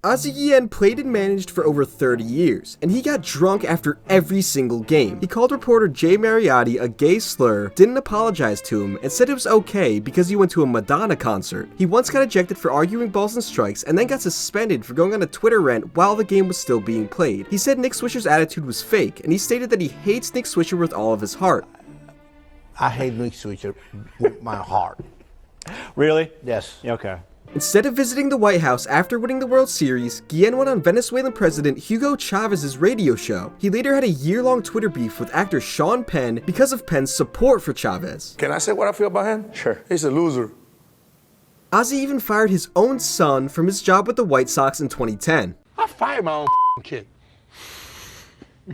Ozzie Guillen played and managed for over 30 years, and he got drunk after every single game. He called reporter Jay Mariotti a gay slur, didn't apologize to him, and said it was okay because he went to a Madonna concert. He once got ejected for arguing balls and strikes, and then got suspended for going on a Twitter rant while the game was still being played. He said Nick Swisher's attitude was fake, and he stated that he hates Nick Swisher with all of his heart. I hate Nick Swisher with my heart. Really? Yes. Okay. Instead of visiting the White House after winning the World Series, Guillen went on Venezuelan President Hugo Chavez's radio show. He later had a year-long Twitter beef with actor Sean Penn because of Penn's support for Chavez. Can I say what I feel about him? Sure. He's a loser. Ozzie even fired his own son from his job with the White Sox in 2010. I fired my own kid.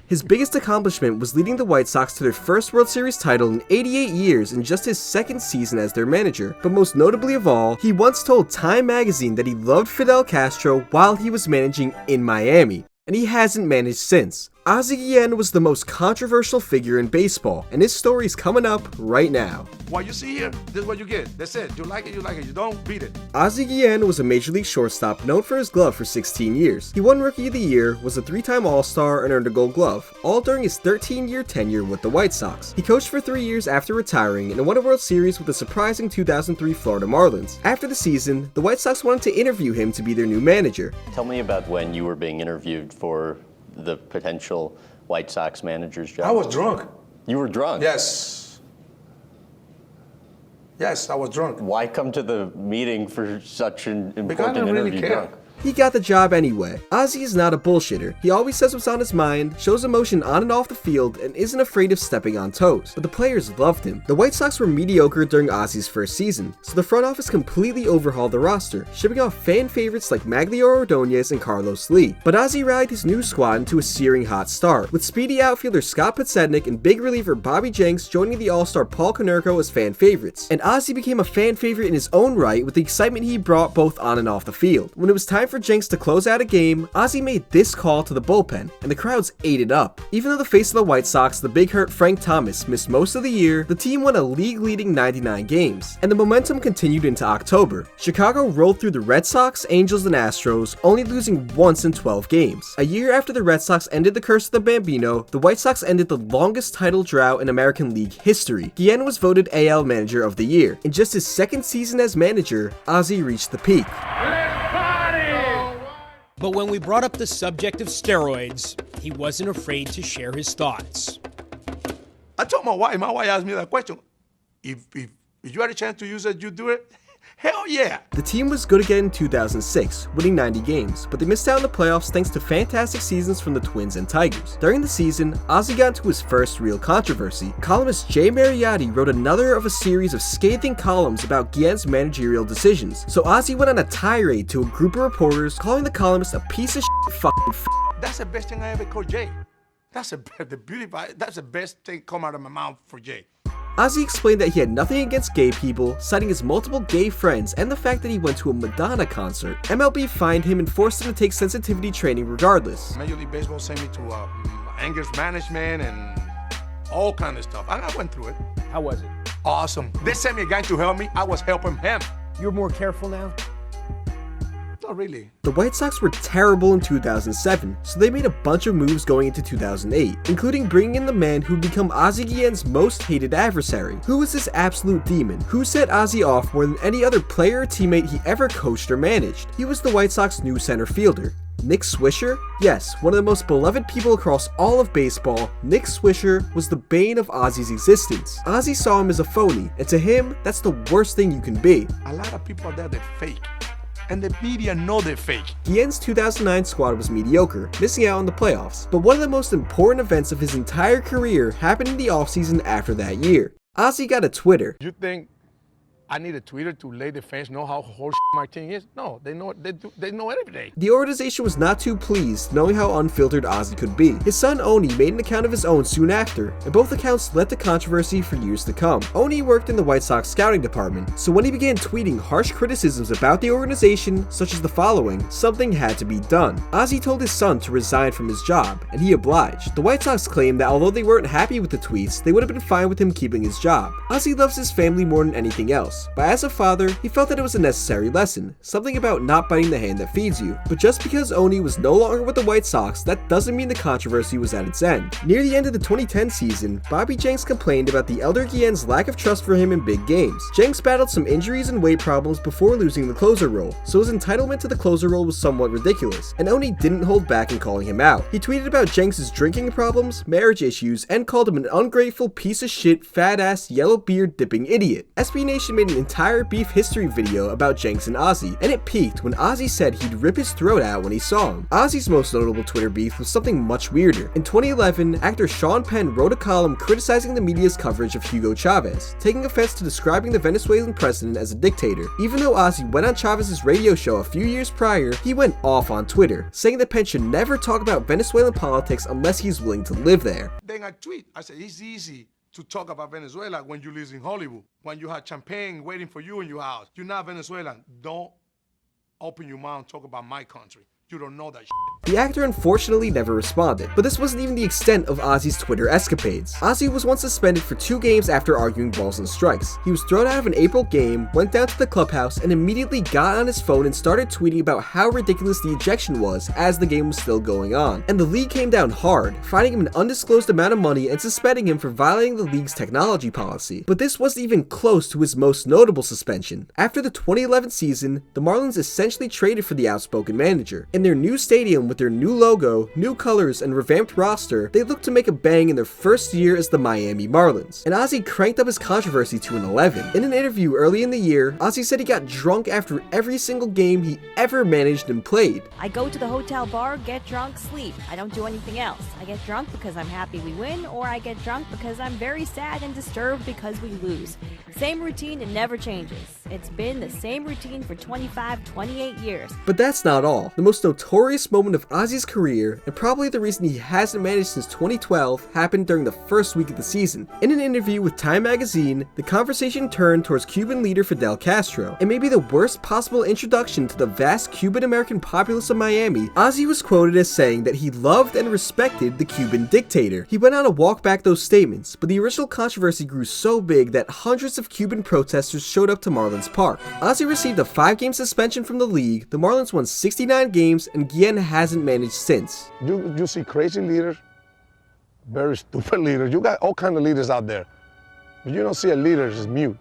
His biggest accomplishment was leading the White Sox to their first World Series title in 88 years in just his second season as their manager. But most notably of all, he once told Time magazine that he loved Fidel Castro while he was managing in Miami, and he hasn't managed since. Ozzie Guillen was the most controversial figure in baseball, and his story is coming up right now. What you see here, this is what you get. That's it. You like it, you like it. You don't, beat it. Ozzie Guillen was a Major League shortstop known for his glove for 16 years. He won Rookie of the Year, was a 3-time All-Star, and earned a Gold Glove, all during his 13-year tenure with the White Sox. He coached for 3 years after retiring and won a World Series with the surprising 2003 Florida Marlins. After the season, the White Sox wanted to interview him to be their new manager. Tell me about when you were being interviewed for the potential White Sox manager's job. I was drunk. You were drunk? Yes. Yes, I was drunk. Why come to the meeting for such an Because I important didn't really interview care. drunk? He got the job anyway. Ozzie is not a bullshitter. He always says what's on his mind, shows emotion on and off the field, and isn't afraid of stepping on toes. But the players loved him. The White Sox were mediocre during Ozzie's first season, so the front office completely overhauled the roster, shipping off fan favorites like Maglio Ordonez and Carlos Lee. But Ozzie rallied his new squad into a searing hot start, with speedy outfielder Scott Podsednik and big reliever Bobby Jenks joining the All-Star Paul Konerko as fan favorites. And Ozzie became a fan favorite in his own right with the excitement he brought both on and off the field. When it was time for Jenks to close out a game, Ozzie made this call to the bullpen, and the crowds ate it up. Even though the face of the White Sox, the big hurt Frank Thomas, missed most of the year, the team won a league-leading 99 games, and the momentum continued into October. Chicago rolled through the Red Sox, Angels, and Astros, only losing once in 12 games. A year after the Red Sox ended the curse of the Bambino, the White Sox ended the longest title drought in American League history. Guillen was voted AL Manager of the Year. In just his second season as manager, Ozzie reached the peak. But when we brought up the subject of steroids, he wasn't afraid to share his thoughts. I told my wife asked me that question. If you had a chance to use it, you do it? Hell yeah! The team was good again in 2006, winning 90 games, but they missed out in the playoffs thanks to fantastic seasons from the Twins and Tigers. During the season, Ozzie got into his first real controversy. Columnist Jay Mariotti wrote another of a series of scathing columns about Guillen's managerial decisions, so Ozzie went on a tirade to a group of reporters, calling the columnist a piece of shit fucking That's the best thing I ever called Jay. That's the best thing come out of my mouth for Jay. Ozzie explained that he had nothing against gay people, citing his multiple gay friends and the fact that he went to a Madonna concert. MLB fined him and forced him to take sensitivity training regardless. Major League Baseball sent me to anger management and all kind of stuff. I went through it. How was it? Awesome. They sent me a guy to help me. I was helping him. You're more careful now? Not really. The White Sox were terrible in 2007, so they made a bunch of moves going into 2008, including bringing in the man who would become Ozzie Guillen's most hated adversary. Who was this absolute demon? Who set Ozzie off more than any other player or teammate he ever coached or managed? He was the White Sox new center fielder. Nick Swisher? Yes, one of the most beloved people across all of baseball, Nick Swisher was the bane of Ozzie's existence. Ozzie saw him as a phony, and to him, that's the worst thing you can be. A lot of people out there, they're fake. And the media know they're fake. Guillen's 2009 squad was mediocre, missing out on the playoffs, but one of the most important events of his entire career happened in the offseason after that year. Ozzie got a Twitter. You think I need a Twitter to let the fans know how horse my team is? No, they know every day. The organization was not too pleased knowing how unfiltered Ozzie could be. His son Oni made an account of his own soon after, and both accounts led to controversy for years to come. Oni worked in the White Sox scouting department, so when he began tweeting harsh criticisms about the organization, such as the following, something had to be done. Ozzie told his son to resign from his job, and he obliged. The White Sox claimed that although they weren't happy with the tweets, they would have been fine with him keeping his job. Ozzie loves his family more than anything else, sports. But as a father, he felt that it was a necessary lesson, something about not biting the hand that feeds you. But just because Oni was no longer with the White Sox, that doesn't mean the controversy was at its end. Near the end of the 2010 season, Bobby Jenks complained about the elder Guillen's lack of trust for him in big games. Jenks battled some injuries and weight problems before losing the closer role, so his entitlement to the closer role was somewhat ridiculous, and Oni didn't hold back in calling him out. He tweeted about Jenks' drinking problems, marriage issues, and called him an ungrateful piece of shit, fat-ass, yellow beard dipping idiot. SB Nation made an entire beef history video about Jenks and Ozzie, and it peaked when Ozzie said he'd rip his throat out when he saw him. Ozzie's most notable Twitter beef was something much weirder. In 2011, actor Penn wrote a column criticizing the media's coverage of Hugo Chavez, taking offense to describing the Venezuelan president as a dictator. Even though Ozzie went on Chavez's radio show a few years prior, he went off on Twitter, saying that Penn should never talk about Venezuelan politics unless he's willing to live there. Then I tweet, I said, it's easy to talk about Venezuela when you live in Hollywood, when you have champagne waiting for you in your house. You're not Venezuelan. Don't open your mouth and talk about my country. You don't know that shit. The actor unfortunately never responded, but this wasn't even the extent of Ozzie's Twitter escapades. Ozzie was once suspended for 2 games after arguing balls and strikes. He was thrown out of an April game, went down to the clubhouse, and immediately got on his phone and started tweeting about how ridiculous the ejection was as the game was still going on. And the league came down hard, fining him an undisclosed amount of money and suspending him for violating the league's technology policy. But this wasn't even close to his most notable suspension. After the 2011 season, the Marlins essentially traded for the outspoken manager. In their new stadium with their new logo, new colors, and revamped roster, they looked to make a bang in their first year as the Miami Marlins. And Ozzie cranked up his controversy to an 11. In an interview early in the year, Ozzie said he got drunk after every single game he ever managed and played. I go to the hotel bar, get drunk, sleep. I don't do anything else. I get drunk because I'm happy we win, or I get drunk because I'm very sad and disturbed because we lose. Same routine, it never changes. It's been the same routine for 25, 28 years. But that's not all. The most notorious moment of Ozzie's career, and probably the reason he hasn't managed since 2012, happened during the first week of the season. In an interview with Time magazine, the conversation turned towards Cuban leader Fidel Castro, and maybe the worst possible introduction to the vast Cuban-American populace of Miami. Ozzie was quoted as saying that he loved and respected the Cuban dictator. He went on to walk back those statements, but the original controversy grew so big that hundreds of Cuban protesters showed up to Marlins Park. Ozzie received a 5-game suspension from the league, the Marlins won 69 games, and Guillen hasn't managed since. You see crazy leaders, very stupid leaders. You got all kinds of leaders out there, but you don't see a leader just mute.